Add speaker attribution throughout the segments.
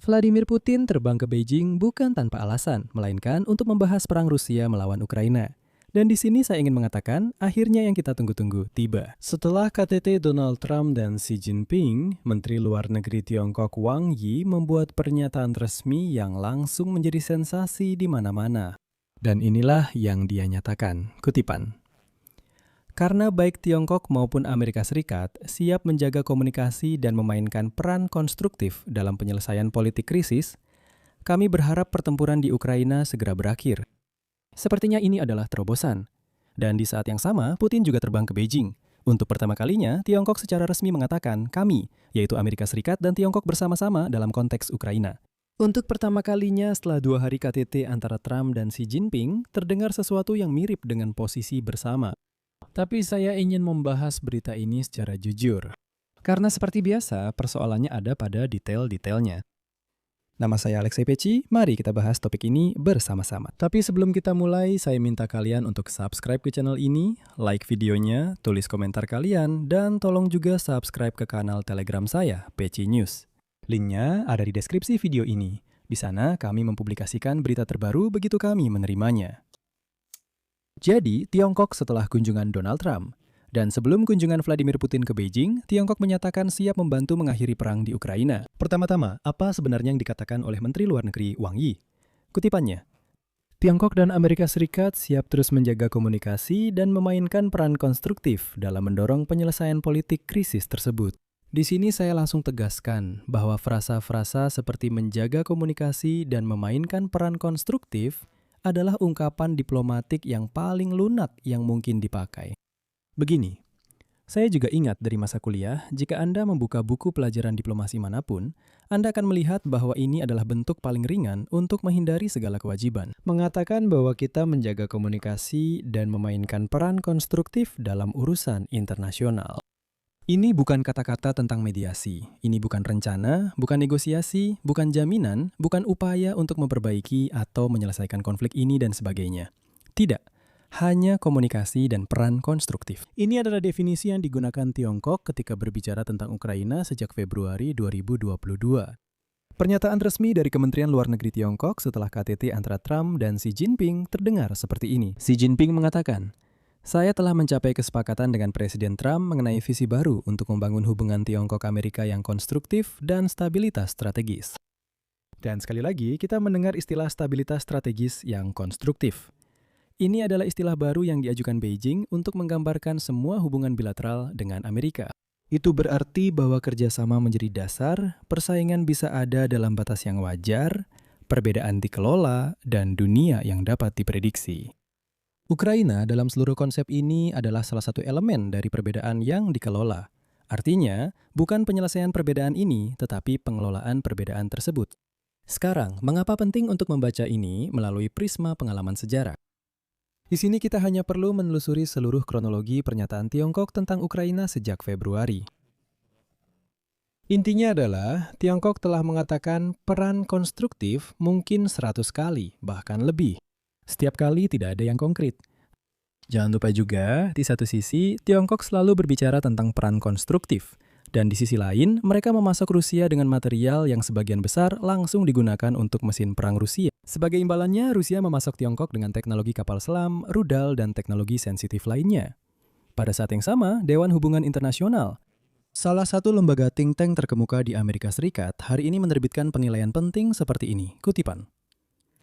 Speaker 1: Vladimir Putin terbang ke Beijing bukan tanpa alasan, melainkan untuk membahas perang Rusia melawan Ukraina. Dan di sini saya ingin mengatakan, akhirnya yang kita tunggu-tunggu tiba. Setelah KTT Donald Trump dan Xi Jinping, Menteri Luar Negeri Tiongkok Wang Yi membuat pernyataan resmi yang langsung menjadi sensasi di mana-mana. Dan inilah yang dia nyatakan, kutipan. Karena baik Tiongkok maupun Amerika Serikat siap menjaga komunikasi dan memainkan peran konstruktif dalam penyelesaian politik krisis, kami berharap pertempuran di Ukraina segera berakhir. Sepertinya ini adalah terobosan. Dan di saat yang sama, Putin juga terbang ke Beijing. Untuk pertama kalinya, Tiongkok secara resmi mengatakan kami, yaitu Amerika Serikat dan Tiongkok bersama-sama dalam konteks Ukraina. Untuk pertama kalinya setelah 2 hari KTT antara Trump dan Xi Jinping, terdengar sesuatu yang mirip dengan posisi bersama. Tapi saya ingin membahas berita ini secara jujur. Karena seperti biasa, persoalannya ada pada detail-detailnya. Nama saya Alexei Peci, mari kita bahas topik ini bersama-sama. Tapi sebelum kita mulai, saya minta kalian untuk subscribe ke channel ini, like videonya, tulis komentar kalian, dan tolong juga subscribe ke kanal Telegram saya, Peci News. Linknya ada di deskripsi video ini. Di sana kami mempublikasikan berita terbaru begitu kami menerimanya. Jadi, Tiongkok setelah kunjungan Donald Trump. Dan sebelum kunjungan Vladimir Putin ke Beijing, Tiongkok menyatakan siap membantu mengakhiri perang di Ukraina. Pertama-tama, apa sebenarnya yang dikatakan oleh Menteri Luar Negeri Wang Yi? Kutipannya, Tiongkok dan Amerika Serikat siap terus menjaga komunikasi dan memainkan peran konstruktif dalam mendorong penyelesaian politik krisis tersebut. Di sini saya langsung tegaskan bahwa frasa-frasa seperti menjaga komunikasi dan memainkan peran konstruktif adalah ungkapan diplomatik yang paling lunak yang mungkin dipakai. Begini, saya juga ingat dari masa kuliah, jika Anda membuka buku pelajaran diplomasi manapun, Anda akan melihat bahwa ini adalah bentuk paling ringan untuk menghindari segala kewajiban. Mengatakan bahwa kita menjaga komunikasi dan memainkan peran konstruktif dalam urusan internasional. Ini bukan kata-kata tentang mediasi, ini bukan rencana, bukan negosiasi, bukan jaminan, bukan upaya untuk memperbaiki atau menyelesaikan konflik ini dan sebagainya. Tidak, hanya komunikasi dan peran konstruktif. Ini adalah definisi yang digunakan Tiongkok ketika berbicara tentang Ukraina sejak Februari 2022. Pernyataan resmi dari Kementerian Luar Negeri Tiongkok setelah KTT antara Trump dan Xi Jinping terdengar seperti ini. Xi Jinping mengatakan, saya telah mencapai kesepakatan dengan Presiden Trump mengenai visi baru untuk membangun hubungan Tiongkok-Amerika yang konstruktif dan stabilitas strategis. Dan sekali lagi, kita mendengar istilah stabilitas strategis yang konstruktif. Ini adalah istilah baru yang diajukan Beijing untuk menggambarkan semua hubungan bilateral dengan Amerika. Itu berarti bahwa kerjasama menjadi dasar, persaingan bisa ada dalam batas yang wajar, perbedaan dikelola, dan dunia yang dapat diprediksi. Ukraina dalam seluruh konsep ini adalah salah satu elemen dari perbedaan yang dikelola. Artinya, bukan penyelesaian perbedaan ini, tetapi pengelolaan perbedaan tersebut. Sekarang, mengapa penting untuk membaca ini melalui prisma pengalaman sejarah? Di sini kita hanya perlu menelusuri seluruh kronologi pernyataan Tiongkok tentang Ukraina sejak Februari. Intinya adalah, Tiongkok telah mengatakan peran konstruktif mungkin 100 kali, bahkan lebih. Setiap kali tidak ada yang konkret. Jangan lupa juga, di satu sisi, Tiongkok selalu berbicara tentang peran konstruktif. Dan di sisi lain, mereka memasok Rusia dengan material yang sebagian besar langsung digunakan untuk mesin perang Rusia. Sebagai imbalannya, Rusia memasok Tiongkok dengan teknologi kapal selam, rudal, dan teknologi sensitif lainnya. Pada saat yang sama, Dewan Hubungan Internasional, salah satu lembaga think tank terkemuka di Amerika Serikat, hari ini menerbitkan penilaian penting seperti ini, kutipan.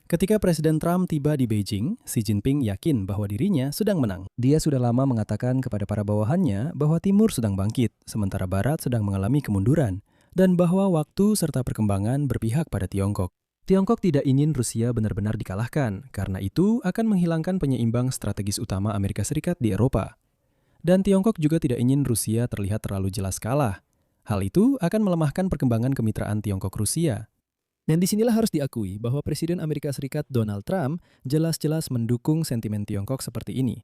Speaker 1: Ketika Presiden Trump tiba di Beijing, Xi Jinping yakin bahwa dirinya sedang menang. Dia sudah lama mengatakan kepada para bawahannya bahwa Timur sedang bangkit, sementara Barat sedang mengalami kemunduran, dan bahwa waktu serta perkembangan berpihak pada Tiongkok. Tiongkok tidak ingin Rusia benar-benar dikalahkan, karena itu akan menghilangkan penyeimbang strategis utama Amerika Serikat di Eropa. Dan Tiongkok juga tidak ingin Rusia terlihat terlalu jelas kalah. Hal itu akan melemahkan perkembangan kemitraan Tiongkok-Rusia. Dan disinilah harus diakui bahwa Presiden Amerika Serikat Donald Trump jelas-jelas mendukung sentimen Tiongkok seperti ini.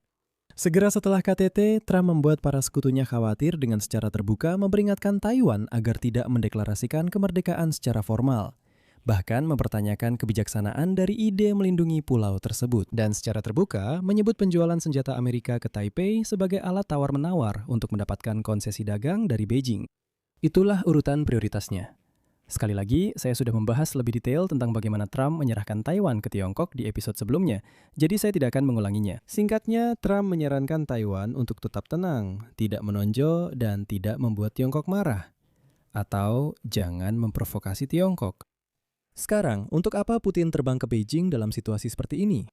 Speaker 1: Segera setelah KTT, Trump membuat para sekutunya khawatir dengan secara terbuka memperingatkan Taiwan agar tidak mendeklarasikan kemerdekaan secara formal. Bahkan mempertanyakan kebijaksanaan dari ide melindungi pulau tersebut. Dan secara terbuka menyebut penjualan senjata Amerika ke Taipei sebagai alat tawar-menawar untuk mendapatkan konsesi dagang dari Beijing. Itulah urutan prioritasnya. Sekali lagi, saya sudah membahas lebih detail tentang bagaimana Trump menyerahkan Taiwan ke Tiongkok di episode sebelumnya, jadi saya tidak akan mengulanginya.
Speaker 2: Singkatnya, Trump menyarankan Taiwan untuk tetap tenang, tidak menonjol, dan tidak membuat Tiongkok marah.
Speaker 1: Atau jangan memprovokasi Tiongkok. Sekarang, untuk apa Putin terbang ke Beijing dalam situasi seperti ini?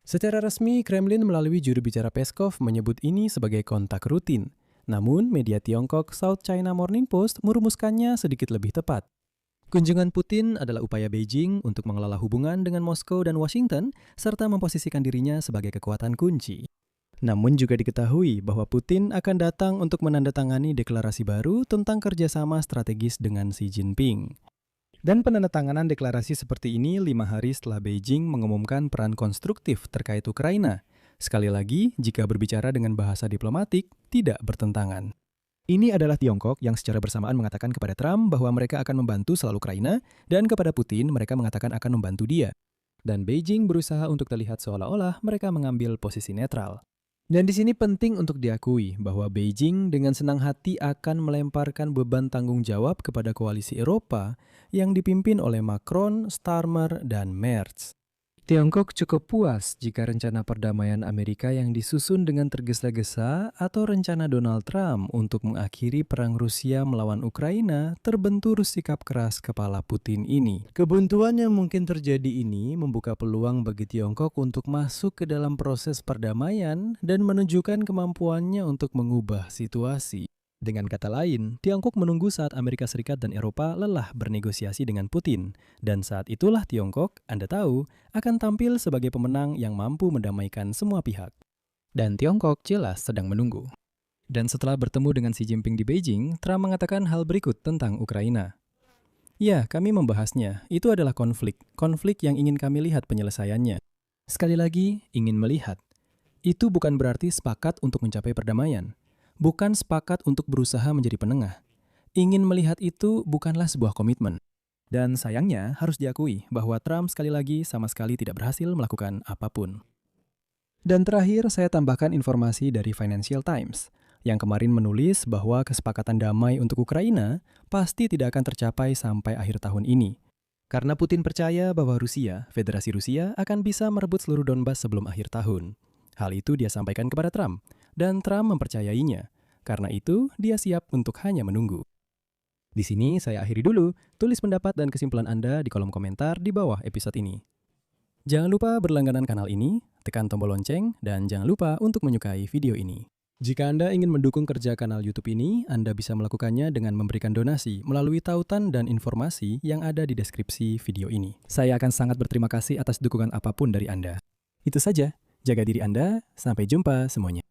Speaker 1: Secara resmi, Kremlin melalui juru bicara Peskov menyebut ini sebagai kontak rutin. Namun, media Tiongkok South China Morning Post merumuskannya sedikit lebih tepat. Kunjungan Putin adalah upaya Beijing untuk mengelola hubungan dengan Moskow dan Washington, serta memposisikan dirinya sebagai kekuatan kunci. Namun juga diketahui bahwa Putin akan datang untuk menandatangani deklarasi baru tentang kerjasama strategis dengan Xi Jinping. Dan penandatanganan deklarasi seperti ini 5 hari setelah Beijing mengumumkan peran konstruktif terkait Ukraina. Sekali lagi, jika berbicara dengan bahasa diplomatik, tidak bertentangan. Ini adalah Tiongkok yang secara bersamaan mengatakan kepada Trump bahwa mereka akan membantu selalu Ukraina, dan kepada Putin mereka mengatakan akan membantu dia. Dan Beijing berusaha untuk terlihat seolah-olah mereka mengambil posisi netral. Dan di sini penting untuk diakui bahwa Beijing dengan senang hati akan melemparkan beban tanggung jawab kepada koalisi Eropa yang dipimpin oleh Macron, Starmer, dan Merz. Tiongkok cukup puas jika rencana perdamaian Amerika yang disusun dengan tergesa-gesa atau rencana Donald Trump untuk mengakhiri perang Rusia melawan Ukraina terbentur sikap keras kepala Putin ini. Kebuntuan yang mungkin terjadi ini membuka peluang bagi Tiongkok untuk masuk ke dalam proses perdamaian dan menunjukkan kemampuannya untuk mengubah situasi. Dengan kata lain, Tiongkok menunggu saat Amerika Serikat dan Eropa lelah bernegosiasi dengan Putin. Dan saat itulah Tiongkok, Anda tahu, akan tampil sebagai pemenang yang mampu mendamaikan semua pihak. Dan Tiongkok jelas sedang menunggu. Dan setelah bertemu dengan Xi Jinping di Beijing, Trump mengatakan hal berikut tentang Ukraina. Ya, kami membahasnya. Itu adalah konflik yang ingin kami lihat penyelesaiannya. Sekali lagi, ingin melihat. Itu bukan berarti sepakat untuk mencapai perdamaian. Bukan sepakat untuk berusaha menjadi penengah. Ingin melihat itu bukanlah sebuah komitmen. Dan sayangnya harus diakui bahwa Trump sekali lagi sama sekali tidak berhasil melakukan apapun. Dan terakhir saya tambahkan informasi dari Financial Times yang kemarin menulis bahwa kesepakatan damai untuk Ukraina pasti tidak akan tercapai sampai akhir tahun ini. Karena Putin percaya bahwa Federasi Rusia akan bisa merebut seluruh Donbas sebelum akhir tahun. Hal itu dia sampaikan kepada Trump, dan Trump mempercayainya. Karena itu, dia siap untuk hanya menunggu. Di sini saya akhiri dulu, tulis pendapat dan kesimpulan Anda di kolom komentar di bawah episode ini. Jangan lupa berlangganan kanal ini, tekan tombol lonceng, dan jangan lupa untuk menyukai video ini. Jika Anda ingin mendukung kerja kanal YouTube ini, Anda bisa melakukannya dengan memberikan donasi melalui tautan dan informasi yang ada di deskripsi video ini. Saya akan sangat berterima kasih atas dukungan apapun dari Anda. Itu saja. Jaga diri Anda, sampai jumpa semuanya.